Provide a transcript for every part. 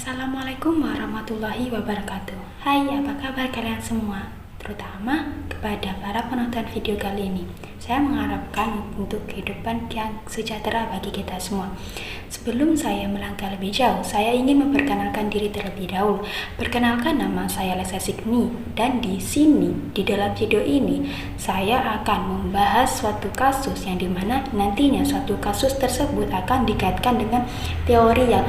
Assalamualaikum warahmatullahi wabarakatuh. Hai, apa kabar kalian semua? Terutama kepada para penonton video kali ini. Saya mengharapkan untuk kehidupan yang sejahtera bagi kita semua. Sebelum saya melangkah lebih jauh, saya ingin memperkenalkan diri terlebih dahulu. Perkenalkan, nama saya Lesa Signi, dan di sini, di dalam video ini, saya akan membahas suatu kasus yang dimana nantinya suatu kasus tersebut akan dikaitkan dengan teori yang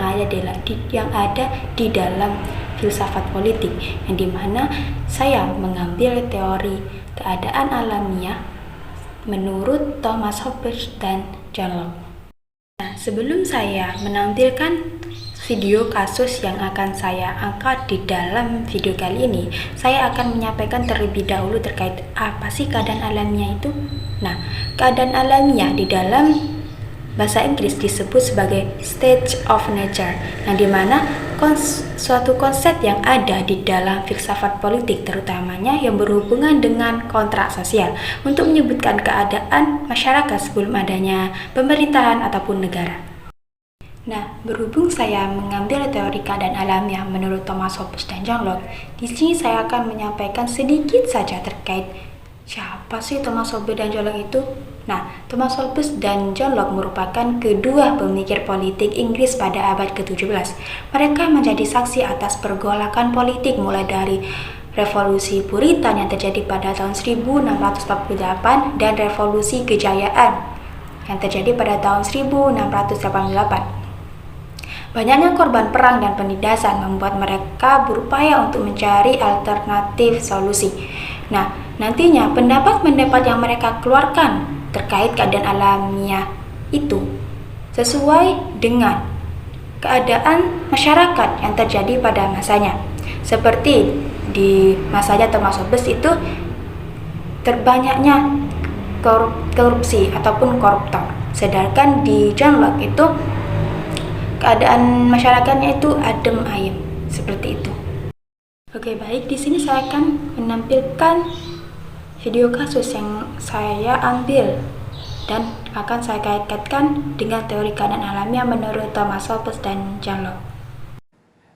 ada di dalam filsafat politik, yang dimana saya mengambil teori keadaan alamiah menurut Thomas Hobbes dan John Locke. Nah, sebelum saya menampilkan video kasus yang akan saya angkat di dalam video kali ini, saya akan menyampaikan terlebih dahulu terkait apa sih keadaan alamiah itu. Nah, keadaan alamiah di dalam bahasa Inggris disebut sebagai state of nature, yang dimana suatu konsep yang ada di dalam filsafat politik, terutamanya yang berhubungan dengan kontrak sosial, untuk menyebutkan keadaan masyarakat sebelum adanya pemerintahan ataupun negara. Nah, berhubung saya mengambil teori keadaan alamiah menurut Thomas Hobbes dan John Locke, di sini saya akan menyampaikan sedikit saja terkait siapa sih Thomas Hobbes dan John Locke itu. Nah, Thomas Hobbes dan John Locke merupakan kedua pemikir politik Inggris pada abad ke-17. Mereka menjadi saksi atas pergolakan politik mulai dari revolusi Puritan yang terjadi pada tahun 1648 dan revolusi kejayaan yang terjadi pada tahun 1688. Banyaknya korban perang dan penindasan membuat mereka berupaya untuk mencari alternatif solusi. Nah, nantinya pendapat-pendapat yang mereka keluarkan terkait keadaan alamiah itu sesuai dengan keadaan masyarakat yang terjadi pada masanya. Seperti di masanya Thomas Hobbes itu terbanyaknya korupsi ataupun koruptor. Sedangkan di John Locke itu keadaan masyarakatnya itu adem ayem, seperti itu. Oke, baik, di sini saya akan menampilkan video kasus yang saya ambil dan akan saya kaitkan dengan teori keadaan alamiah menurut Thomas Hobbes dan John Locke.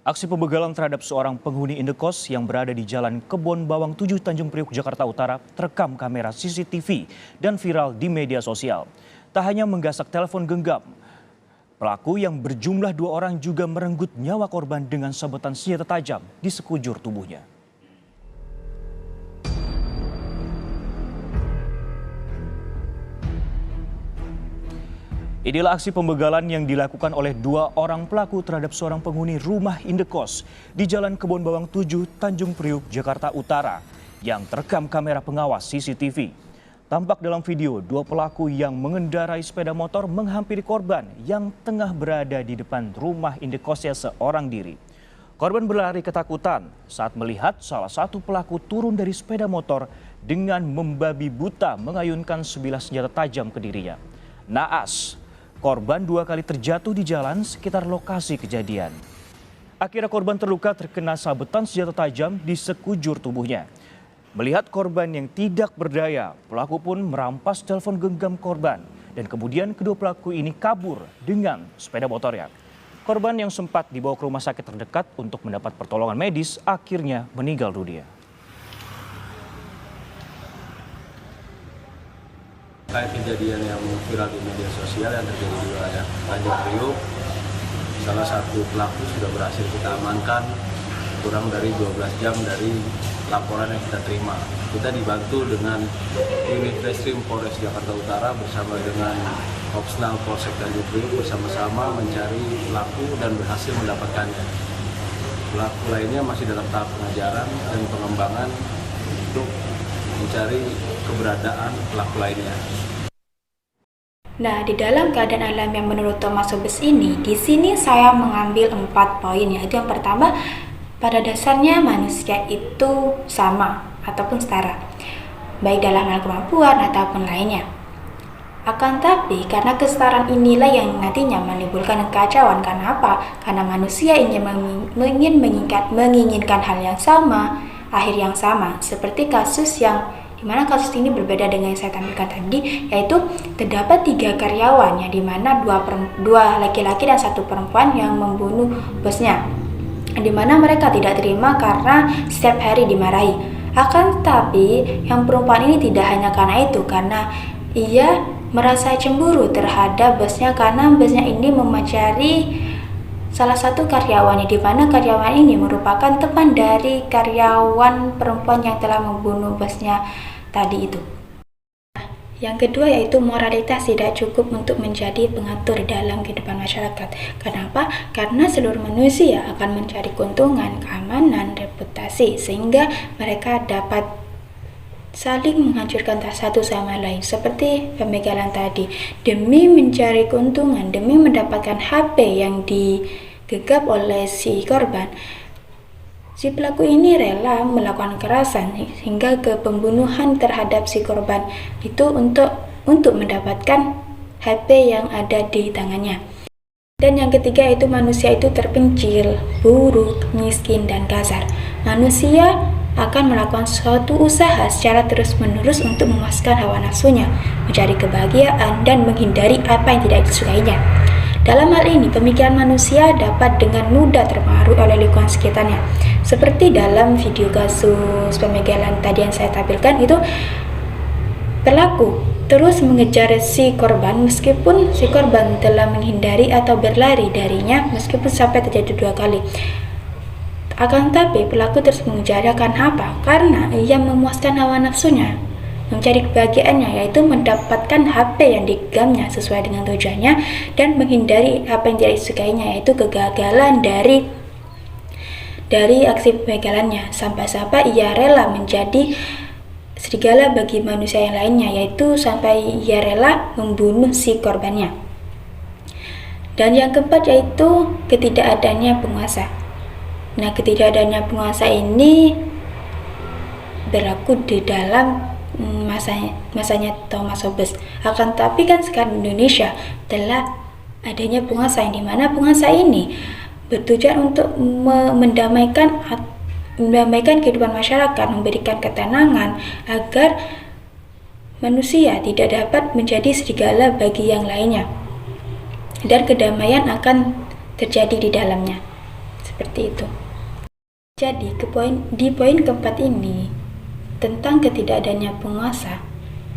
Aksi pembegalan terhadap seorang penghuni indekos yang berada di Jalan Kebon Bawang 7 Tanjung Priok, Jakarta Utara terekam kamera CCTV dan viral di media sosial. Tak hanya menggasak telepon genggam, pelaku yang berjumlah 2 orang juga merenggut nyawa korban dengan sabetan senjata tajam di sekujur tubuhnya. Inilah aksi pembegalan yang dilakukan oleh 2 orang pelaku terhadap seorang penghuni rumah indekos di Jalan Kebon Bawang 7, Tanjung Priok, Jakarta Utara yang terekam kamera pengawas CCTV. Tampak dalam video 2 pelaku yang mengendarai sepeda motor menghampiri korban yang tengah berada di depan rumah indekosnya seorang diri. Korban berlari ketakutan saat melihat salah satu pelaku turun dari sepeda motor dengan membabi buta mengayunkan sebilah senjata tajam ke dirinya. Naas, korban 2 kali terjatuh di jalan sekitar lokasi kejadian. Akhirnya korban terluka terkena sabetan senjata tajam di sekujur tubuhnya. Melihat korban yang tidak berdaya, pelaku pun merampas telepon genggam korban dan kemudian kedua pelaku ini kabur dengan sepeda motornya. Korban yang sempat dibawa ke rumah sakit terdekat untuk mendapat pertolongan medis akhirnya meninggal dunia. Terkait kejadian yang viral di media sosial yang terjadi di wilayah Tanjung Priok, salah satu pelaku sudah berhasil kita amankan kurang dari 12 jam dari laporan yang kita terima. Kita dibantu dengan unit Reskrim Polres Jakarta Utara bersama dengan Opsnal Polsek Tanjung Priok bersama-sama mencari pelaku dan berhasil mendapatkannya. Pelaku lainnya masih dalam tahap pengajaran dan pengembangan untuk mencari keberadaan pelaku lainnya. Nah, di dalam keadaan alamiah menurut Thomas Hobbes ini, di sini saya mengambil 4 poin, yaitu yang pertama, pada dasarnya manusia itu sama ataupun setara, baik dalam hal kemampuan ataupun lainnya. Akan tapi, karena kesetaraan inilah yang nantinya menimbulkan kekacauan. Karena apa? Karena manusia ingin menginginkan hal yang sama, akhir yang sama, seperti kasus yang dimana kasus ini berbeda dengan yang saya tampilkan tadi, yaitu terdapat 3 karyawan yang dimana 2 laki-laki dan 1 perempuan yang membunuh bosnya. di mana mereka tidak terima karena setiap hari dimarahi. Akan tetapi, yang perempuan ini tidak hanya karena itu, karena ia merasa cemburu terhadap bosnya karena bosnya ini memacari salah satu karyawannya, di mana karyawan ini merupakan teman dari karyawan perempuan yang telah membunuh bosnya tadi itu. Yang kedua yaitu moralitas tidak cukup untuk menjadi pengatur dalam kehidupan masyarakat. Kenapa? Karena seluruh manusia akan mencari keuntungan, keamanan, reputasi, sehingga mereka dapat saling menghancurkan satu sama lain. Seperti pembegalan tadi, demi mencari keuntungan, demi mendapatkan HP yang digegap oleh si korban, si pelaku ini rela melakukan kekerasan hingga ke pembunuhan terhadap si korban itu untuk mendapatkan HP yang ada di tangannya. Dan yang ketiga yaitu manusia itu terpencil, buruk, miskin, dan kasar. Manusia akan melakukan suatu usaha secara terus-menerus untuk memuaskan hawa nafsunya, mencari kebahagiaan, dan menghindari apa yang tidak disukainya. Dalam hal ini, pemikiran manusia dapat dengan mudah terpengaruh oleh lingkungan sekitarnya. Seperti dalam video kasus pembegalan tadi yang saya tampilkan, itu pelaku terus mengejar si korban meskipun si korban telah menghindari atau berlari darinya meskipun sampai terjadi 2 kali. Akan tetapi pelaku terus mengejarnya karena apa? Karena ia memuaskan hawa nafsunya, mencari kebahagiaannya, yaitu mendapatkan HP yang digenggamnya sesuai dengan tujuannya dan menghindari apa yang tidak disukainya, yaitu kegagalan dari aksi pembegalannya, sampai-sampai ia rela menjadi serigala bagi manusia yang lainnya, yaitu sampai ia rela membunuh si korbannya. Dan yang keempat yaitu ketidakadanya penguasa. Nah, ketidakadanya penguasa ini berlaku di dalam masanya Thomas Hobbes. Akan tapi kan sekarang di Indonesia telah adanya penguasa yang dimana penguasa ini bertujuan untuk mendamaikan kehidupan masyarakat, memberikan ketenangan agar manusia tidak dapat menjadi serigala bagi yang lainnya dan kedamaian akan terjadi di dalamnya. Seperti itu. Jadi di poin keempat ini tentang ketidakadanya penguasa,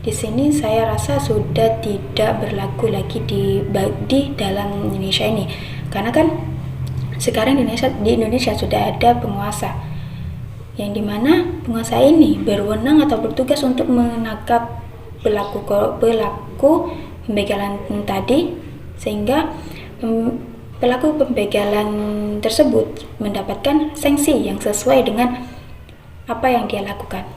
di sini saya rasa sudah tidak berlaku lagi di dalam Indonesia ini, karena kan sekarang di Indonesia sudah ada penguasa yang dimana penguasa ini berwenang atau bertugas untuk menangkap pelaku pembegalan tadi, sehingga pelaku pembegalan tersebut mendapatkan sanksi yang sesuai dengan apa yang dia lakukan.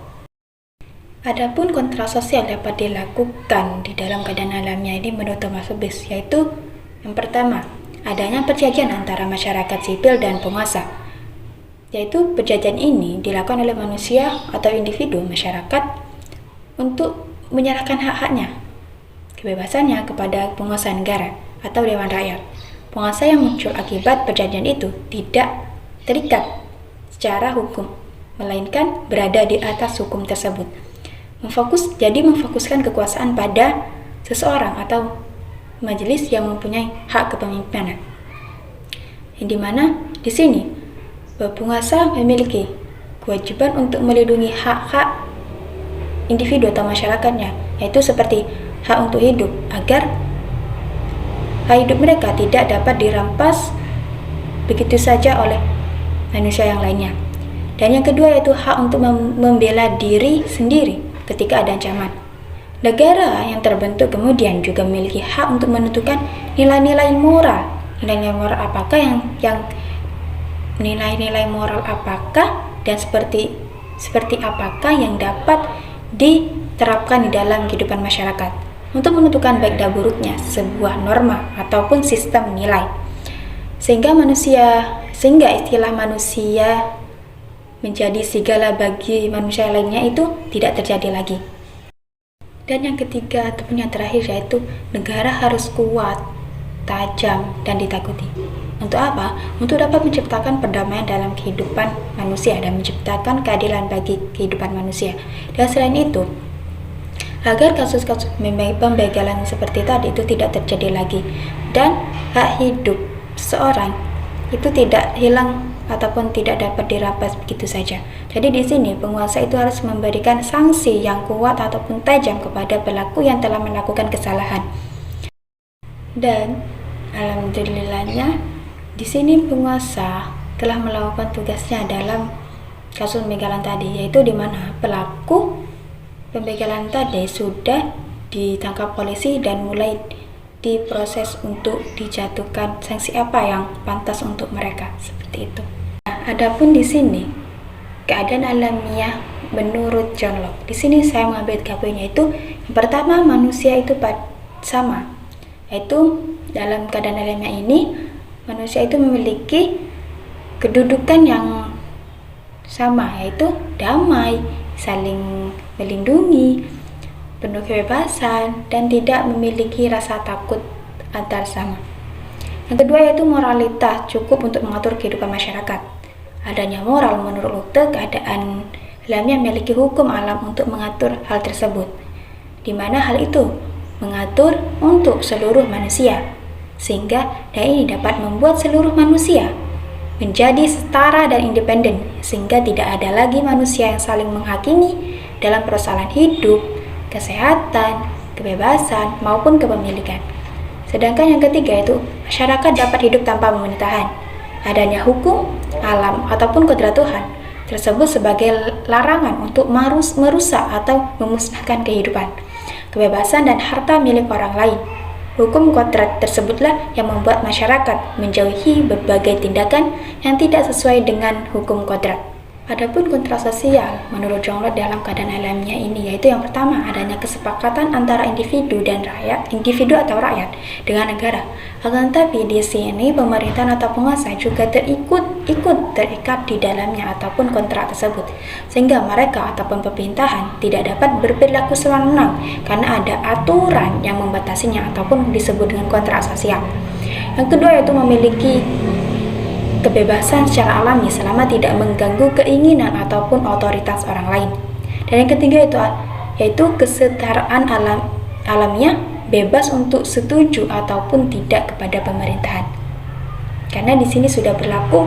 Adapun kontra sosial dapat dilakukan di dalam keadaan alamnya ini menurut Thomas Hobbes, yaitu yang pertama, adanya perjanjian antara masyarakat sipil dan penguasa, yaitu perjanjian ini dilakukan oleh manusia atau individu masyarakat untuk menyerahkan hak-haknya, kebebasannya kepada penguasa negara atau dewan rakyat. Penguasa yang muncul akibat perjanjian itu tidak terikat secara hukum, melainkan berada di atas hukum tersebut. Memfokuskan kekuasaan pada seseorang atau majelis yang mempunyai hak kepemimpinan. Yang dimana di sini penguasa memiliki kewajiban untuk melindungi hak-hak individu atau masyarakatnya, yaitu seperti hak untuk hidup, agar hak hidup mereka tidak dapat dirampas begitu saja oleh manusia yang lainnya. Dan yang kedua yaitu hak untuk membela diri sendiri ketika ada ancaman. Negara yang terbentuk kemudian juga memiliki hak untuk menentukan nilai-nilai moral. Nilai-nilai moral apakah yang nilai-nilai moral apakah dan seperti apakah yang dapat diterapkan di dalam kehidupan masyarakat untuk menentukan baik dan buruknya sebuah norma ataupun sistem nilai, sehingga istilah manusia menjadi serigala bagi manusia lainnya itu tidak terjadi lagi. Dan yang ketiga ataupun yang terakhir yaitu negara harus kuat, tajam, dan ditakuti. Untuk apa? Untuk dapat menciptakan perdamaian dalam kehidupan manusia dan menciptakan keadilan bagi kehidupan manusia. Dan selain itu, agar kasus-kasus pembegalan seperti tadi itu tidak terjadi lagi dan hak hidup seorang itu tidak hilang ataupun tidak dapat dirampas begitu saja. Jadi di sini penguasa itu harus memberikan sanksi yang kuat ataupun tajam kepada pelaku yang telah melakukan kesalahan. Dan alhamdulillahnya di sini penguasa telah melakukan tugasnya dalam kasus pembegalan tadi, yaitu di mana pelaku pembegalan tadi sudah ditangkap polisi dan mulai diproses untuk dijatuhkan sanksi apa yang pantas untuk mereka, seperti itu. Nah, adapun di sini keadaan alamiah menurut John Locke. Di sini saya mengambil tiga poinnya, itu yang pertama, manusia itu sama, yaitu dalam keadaan alamiah ini manusia itu memiliki kedudukan yang sama, yaitu damai, saling melindungi, penuh kebebasan, dan tidak memiliki rasa takut antar sama. Yang kedua yaitu moralitas cukup untuk mengatur kehidupan masyarakat. Adanya moral menurut Locke, keadaan alamiah memiliki hukum alam untuk mengatur hal tersebut, di mana hal itu mengatur untuk seluruh manusia, sehingga dan ini dapat membuat seluruh manusia menjadi setara dan independen, sehingga tidak ada lagi manusia yang saling menghakimi dalam persoalan hidup, kesehatan, kebebasan, maupun kepemilikan. Sedangkan yang ketiga itu masyarakat dapat hidup tanpa pemerintahan. Adanya hukum, alam, ataupun kodrat Tuhan tersebut sebagai larangan untuk merusak atau memusnahkan kehidupan, kebebasan, dan harta milik orang lain. Hukum kodrat tersebutlah yang membuat masyarakat menjauhi berbagai tindakan yang tidak sesuai dengan hukum kodrat. Adapun kontrak sosial menurut John Locke dalam keadaan alamiah ini, yaitu yang pertama, adanya kesepakatan antara individu dan rakyat, individu atau rakyat dengan negara. Akan tetapi di sini pemerintahan atau penguasa juga terikat di dalamnya ataupun kontrak tersebut, sehingga mereka ataupun pemerintahan tidak dapat berperilaku sewenang karena ada aturan yang membatasinya ataupun disebut dengan kontrak sosial. Yang kedua yaitu memiliki kebebasan secara alami selama tidak mengganggu keinginan ataupun otoritas orang lain. Dan yang ketiga yaitu kesetaraan alamiah, bebas untuk setuju ataupun tidak kepada pemerintahan. Karena di sini sudah berlaku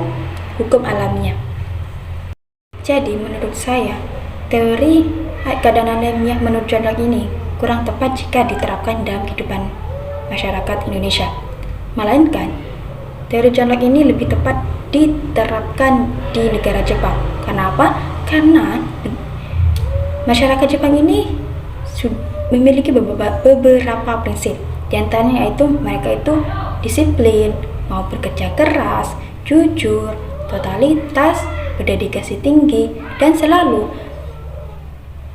hukum alamiah. Jadi menurut saya, teori keadaan alamiah menurut John Locke ini kurang tepat jika diterapkan dalam kehidupan masyarakat Indonesia. Melainkan teori John Locke ini lebih tepat diterapkan di negara Jepang. Kenapa? Karena masyarakat Jepang ini memiliki beberapa prinsip. Di antaranya yaitu mereka itu disiplin, mau bekerja keras, jujur, totalitas, berdedikasi tinggi, dan selalu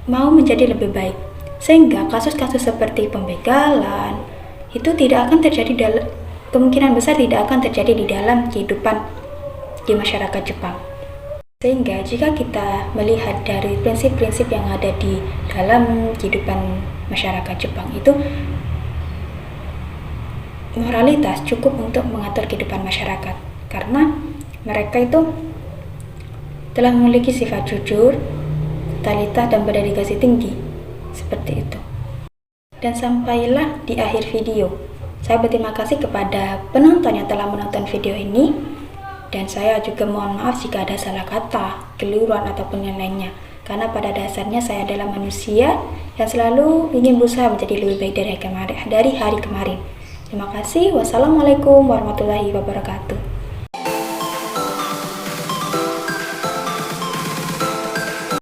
mau menjadi lebih baik. Sehingga kasus-kasus seperti pembegalan itu kemungkinan besar tidak akan terjadi di dalam kehidupan di masyarakat Jepang. Sehingga jika kita melihat dari prinsip-prinsip yang ada di dalam kehidupan masyarakat Jepang itu, moralitas cukup untuk mengatur kehidupan masyarakat, karena mereka itu telah memiliki sifat jujur, totalitas, dan berdedikasi tinggi, seperti itu. Dan sampailah di akhir video. Saya berterima kasih kepada penonton yang telah menonton video ini, dan saya juga mohon maaf jika ada salah kata, keliruan, ataupun yang lainnya, karena pada dasarnya saya adalah manusia yang selalu ingin berusaha menjadi lebih baik dari hari kemarin. Terima kasih. Wassalamualaikum warahmatullahi wabarakatuh.